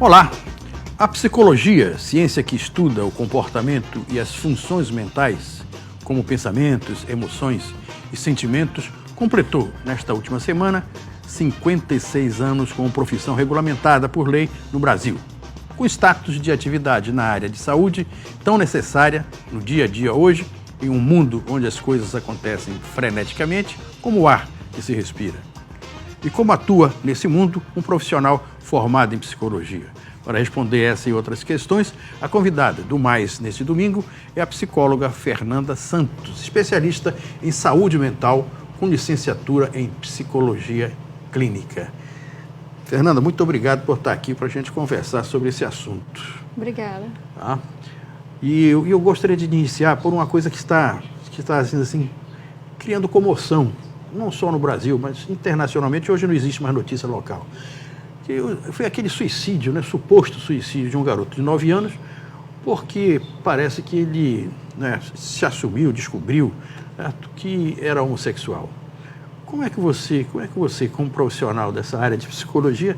Olá! A psicologia, ciência que estuda o comportamento e as funções mentais, como pensamentos, emoções e sentimentos, completou, nesta última semana, 56 anos como profissão regulamentada por lei no Brasil, com status de atividade na área de saúde tão necessária no dia a dia hoje, em um mundo onde as coisas acontecem freneticamente, como o ar que se respira. E como atua nesse mundo um profissional formado em psicologia? Para responder essa e outras questões, a convidada do Mais neste domingo é a psicóloga Fernanda Santos, especialista em saúde mental com licenciatura em psicologia clínica. Fernanda, muito obrigado por estar aqui para a gente conversar sobre esse assunto. Obrigada. Tá? E eu gostaria de iniciar por uma coisa que está assim, criando comoção, não só no Brasil, mas internacionalmente. Hoje não existe mais notícia local. Foi aquele suicídio, né, suposto suicídio de um garoto de 9 anos, porque parece que ele se assumiu, descobriu que era homossexual. Como é que você, como profissional dessa área de psicologia,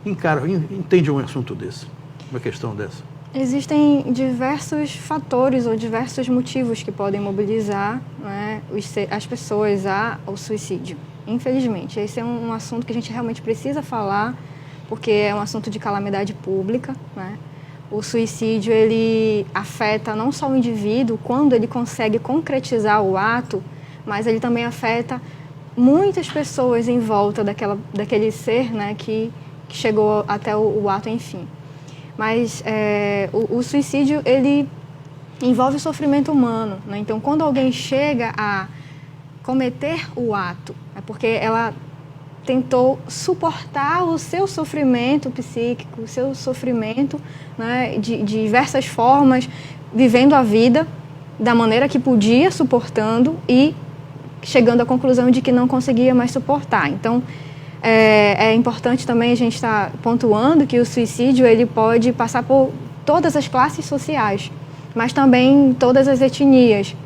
entende um assunto desse, uma questão dessa? Existem diversos fatores ou diversos motivos que podem mobilizar, né, as pessoas ao suicídio. Infelizmente, esse é um assunto que a gente realmente precisa falar, porque é um assunto de calamidade pública, né? O suicídio, ele afeta não só o indivíduo quando ele consegue concretizar o ato, mas ele também afeta muitas pessoas em volta daquele ser, né, que chegou até o ato, enfim. Mas o suicídio, ele envolve o sofrimento humano, né? Então, quando alguém chega a cometer o ato, é porque ela tentou suportar o seu sofrimento psíquico, o seu sofrimento, né, de diversas formas, vivendo a vida da maneira que podia, suportando e chegando à conclusão de que não conseguia mais suportar. Então, é importante também a gente estar pontuando que o suicídio ele pode passar por todas as classes sociais, mas também todas as etnias.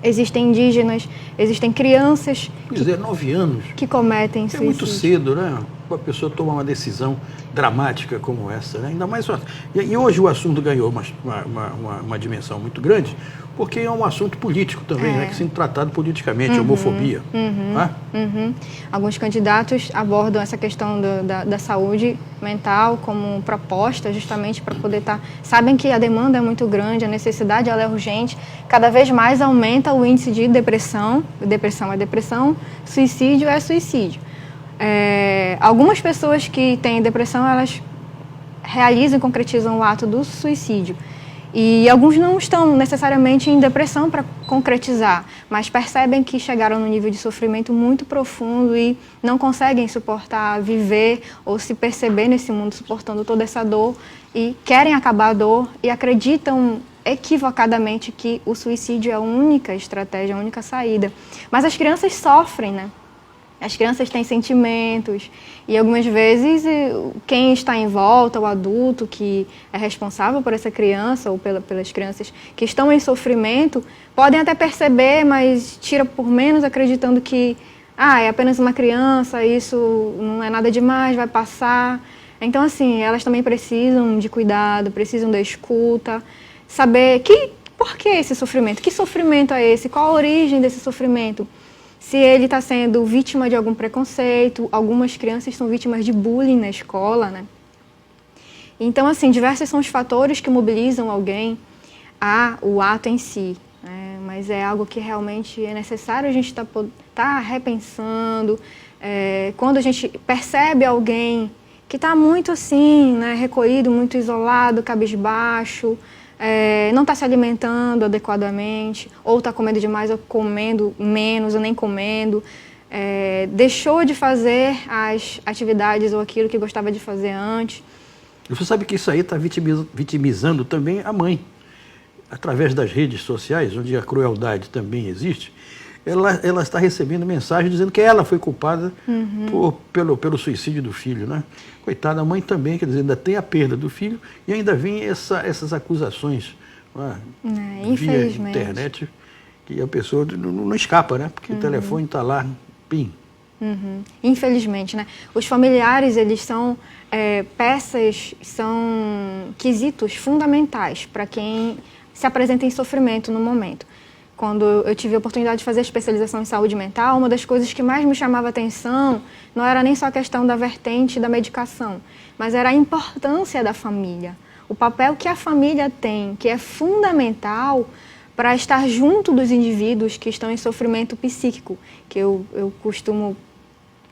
Existem indígenas, existem crianças... Quer dizer, 9 anos. Que cometem suicídio. É muito cedo, né? A pessoa toma uma decisão dramática como essa, né? Ainda mais... E hoje o assunto ganhou uma dimensão muito grande, porque é um assunto político também, né? Que sendo tratado politicamente, homofobia. Alguns candidatos abordam essa questão da saúde mental como proposta, justamente para poder estar... Sabem que a demanda é muito grande, a necessidade ela é urgente, cada vez mais aumenta o índice de depressão. Depressão é depressão, suicídio é suicídio. Algumas pessoas que têm depressão, elas realizam e concretizam o ato do suicídio. E alguns não estão necessariamente em depressão para concretizar, mas percebem que chegaram num nível de sofrimento muito profundo e não conseguem suportar viver ou se perceber nesse mundo suportando toda essa dor e querem acabar a dor e acreditam equivocadamente que o suicídio é a única estratégia, a única saída. Mas as crianças sofrem, né? As crianças têm sentimentos e algumas vezes quem está em volta, o adulto que é responsável por essa criança ou pelas crianças que estão em sofrimento, podem até perceber, mas tira por menos acreditando que é apenas uma criança, isso não é nada demais, vai passar. Então, assim, elas também precisam de cuidado, precisam da escuta, saber por que esse sofrimento, que sofrimento é esse, qual a origem desse sofrimento. Se ele está sendo vítima de algum preconceito, algumas crianças são vítimas de bullying na escola, né? Então, assim, diversos são os fatores que mobilizam alguém ao ato em si, né? Mas é algo que realmente é necessário a gente tá repensando. Quando a gente percebe alguém que está muito assim, né, recolhido, muito isolado, cabisbaixo, não está se alimentando adequadamente, ou está comendo demais, ou comendo menos, ou nem comendo, deixou de fazer as atividades ou aquilo que gostava de fazer antes. Você sabe que isso aí está vitimizando também a mãe. Através das redes sociais, onde a crueldade também existe, ela está recebendo mensagens dizendo que ela foi culpada pelo suicídio do filho, né? Coitada, a mãe também, quer dizer, ainda tem a perda do filho e ainda vem essas acusações via internet, que a pessoa não escapa, né? Porque o telefone está lá, pim. Infelizmente, né? Os familiares, eles são peças, são quesitos fundamentais para quem se apresenta em sofrimento no momento. Quando eu tive a oportunidade de fazer a especialização em saúde mental, uma das coisas que mais me chamava a atenção não era nem só a questão da vertente da medicação, mas era a importância da família. O papel que a família tem, que é fundamental para estar junto dos indivíduos que estão em sofrimento psíquico, que eu costumo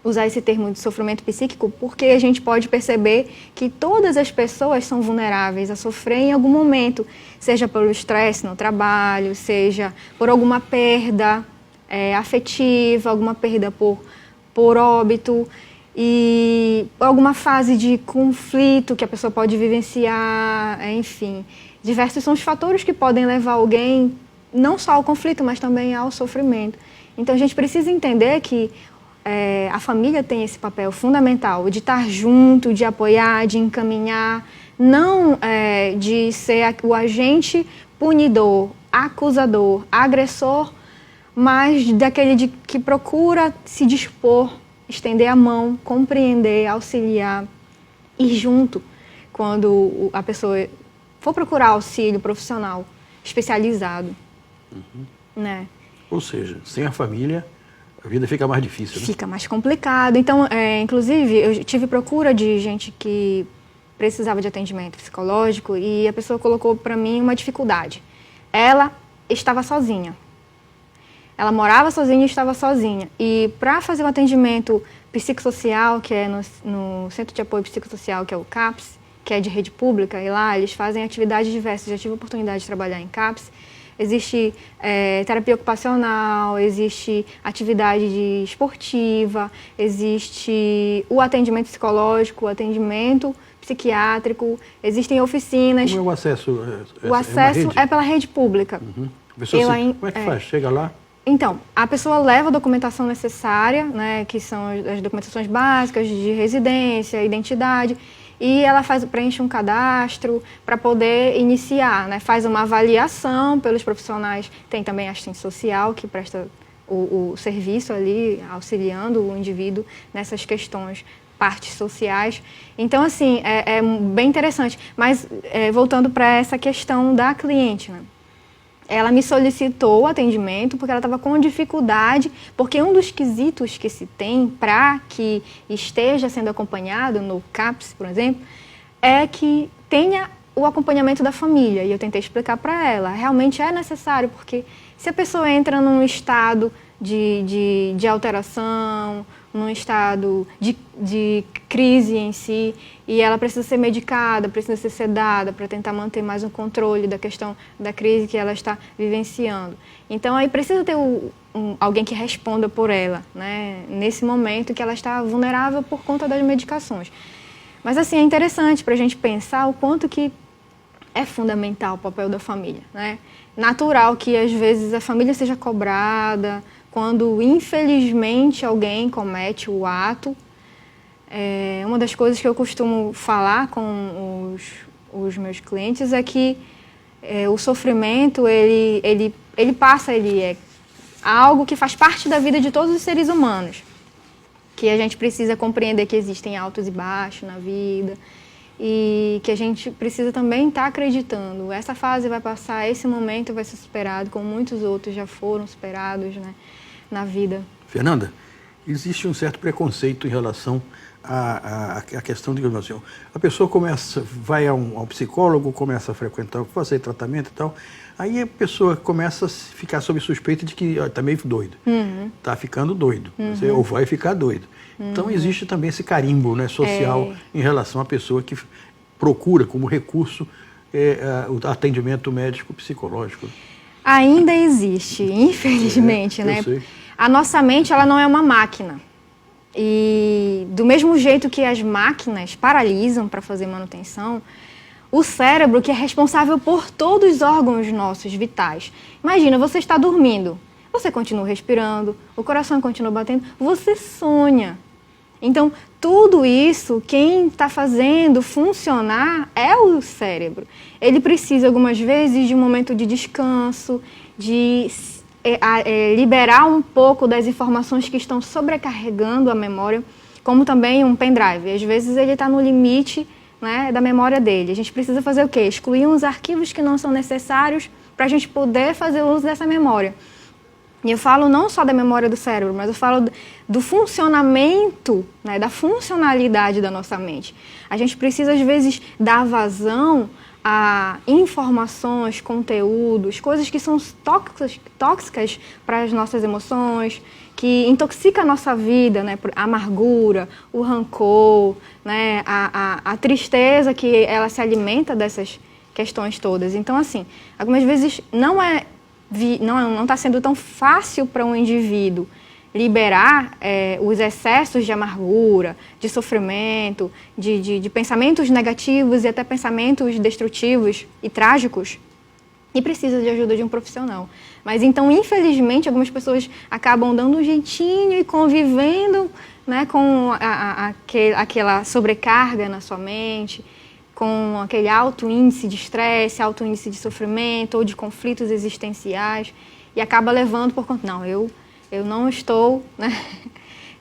usar esse termo de sofrimento psíquico porque a gente pode perceber que todas as pessoas são vulneráveis a sofrer em algum momento, seja pelo estresse no trabalho, seja por alguma perda afetiva, alguma perda por óbito e alguma fase de conflito que a pessoa pode vivenciar, enfim. Diversos são os fatores que podem levar alguém não só ao conflito, mas também ao sofrimento. Então a gente precisa entender que a família tem esse papel fundamental de estar junto, de apoiar, de encaminhar, não de ser o agente punidor, acusador, agressor, mas daquele que procura se dispor, estender a mão, compreender, auxiliar, ir junto quando a pessoa for procurar auxílio profissional especializado. Né? Ou seja, sem a família, a vida fica mais difícil, né? Fica mais complicado. Então, inclusive, eu tive procura de gente que precisava de atendimento psicológico e a pessoa colocou para mim uma dificuldade. Ela estava sozinha. Ela morava sozinha e estava sozinha. E para fazer um atendimento psicossocial, que é no Centro de Apoio Psicossocial, que é o CAPS, que é de rede pública, e lá eles fazem atividades diversas. Já tive a oportunidade de trabalhar em CAPS. Existe terapia ocupacional, existe atividade esportiva, existe o atendimento psicológico, o atendimento psiquiátrico, existem oficinas. Como é o acesso? O acesso é pela rede pública. A pessoa como é que faz? Chega lá? Então, a pessoa leva a documentação necessária, né, que são as documentações básicas de residência, identidade, e ela preenche um cadastro para poder iniciar, né? Faz uma avaliação pelos profissionais. Tem também a assistente social que presta o serviço ali, auxiliando o indivíduo nessas questões, partes sociais. Então, assim, é bem interessante. Mas, voltando para essa questão da cliente, né? Ela me solicitou o atendimento porque ela estava com dificuldade, porque um dos quesitos que se tem para que esteja sendo acompanhado no CAPS, por exemplo, é que tenha o acompanhamento da família. E eu tentei explicar para ela, realmente é necessário, porque se a pessoa entra num estado de alteração, num estado de crise em si, e ela precisa ser medicada, precisa ser sedada para tentar manter mais um controle da questão da crise que ela está vivenciando. Então, aí precisa ter alguém que responda por ela, né, nesse momento que ela está vulnerável por conta das medicações. Mas, assim, é interessante para a gente pensar o quanto que é fundamental o papel da família, né? Natural que, às vezes, a família seja cobrada, quando, infelizmente, alguém comete o ato. Uma das coisas que eu costumo falar com os meus clientes é que o sofrimento, ele passa, ele é algo que faz parte da vida de todos os seres humanos, que a gente precisa compreender que existem altos e baixos na vida e que a gente precisa também estar acreditando. Essa fase vai passar, esse momento vai ser superado, como muitos outros já foram superados, né, na vida. Fernanda, existe um certo preconceito em relação à questão de assim, a pessoa vai ao psicólogo, começa a frequentar, fazer tratamento e tal, aí a pessoa começa a ficar sob suspeita de que está meio doido, está ficando doido, ou vai ficar doido. Então existe também esse carimbo, né, social em relação à pessoa que procura como recurso o atendimento médico psicológico. Ainda existe, infelizmente, né? Sei. A nossa mente, ela não é uma máquina. E do mesmo jeito que as máquinas paralisam para fazer manutenção, o cérebro, que é responsável por todos os órgãos nossos vitais. Imagina, você está dormindo, você continua respirando, o coração continua batendo, você sonha. Então, tudo isso, quem está fazendo funcionar é o cérebro. Ele precisa, algumas vezes, de um momento de descanso, de liberar um pouco das informações que estão sobrecarregando a memória, como também um pendrive. Às vezes ele está no limite, né, da memória dele. A gente precisa fazer o quê? Excluir uns arquivos que não são necessários para a gente poder fazer uso dessa memória. E eu falo não só da memória do cérebro, mas eu falo do funcionamento, né, da funcionalidade da nossa mente. A gente precisa, às vezes, dar vazão a informações, conteúdos, coisas que são tóxicas para as nossas emoções, que intoxica a nossa vida, né, a amargura, o rancor, né, a tristeza que ela se alimenta dessas questões todas. Então, assim, algumas vezes não está sendo tão fácil para um indivíduo liberar os excessos de amargura, de sofrimento, de pensamentos negativos e até pensamentos destrutivos e trágicos, e precisa de ajuda de um profissional. Mas então, infelizmente, algumas pessoas acabam dando um jeitinho e convivendo, né, com aquela sobrecarga na sua mente, com aquele alto índice de estresse, alto índice de sofrimento ou de conflitos existenciais, e acaba levando por conta, não, eu não estou, né?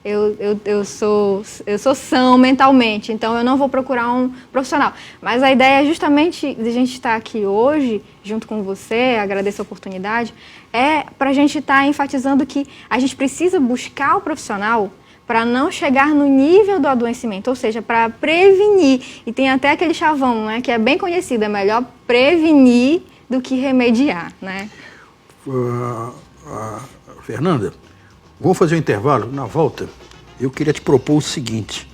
Eu sou são mentalmente, então eu não vou procurar um profissional. Mas a ideia é justamente de a gente estar aqui hoje, junto com você, agradeço a oportunidade, é para a gente estar enfatizando que a gente precisa buscar o profissional para não chegar no nível do adoecimento, ou seja, para prevenir. E tem até aquele chavão, né, que é bem conhecido, é melhor prevenir do que remediar, né? Fernanda, vamos fazer um intervalo. Na volta, eu queria te propor o seguinte,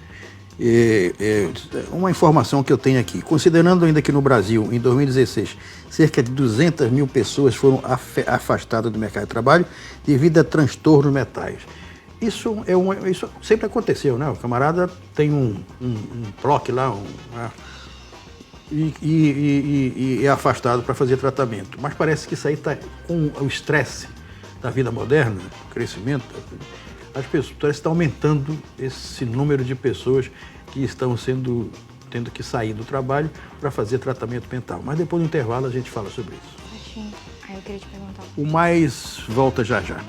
uma informação que eu tenho aqui. Considerando ainda que no Brasil, em 2016, cerca de 200 mil pessoas foram afastadas do mercado de trabalho devido a transtornos mentais. Isso sempre aconteceu, né? O camarada tem um PROC lá, e é afastado para fazer tratamento. Mas parece que isso aí está com o estresse da vida moderna, o crescimento, as pessoas estão aumentando esse número de pessoas que estão tendo que sair do trabalho para fazer tratamento mental. Mas depois do intervalo a gente fala sobre isso. Aí eu queria te perguntar. O Mais volta já já.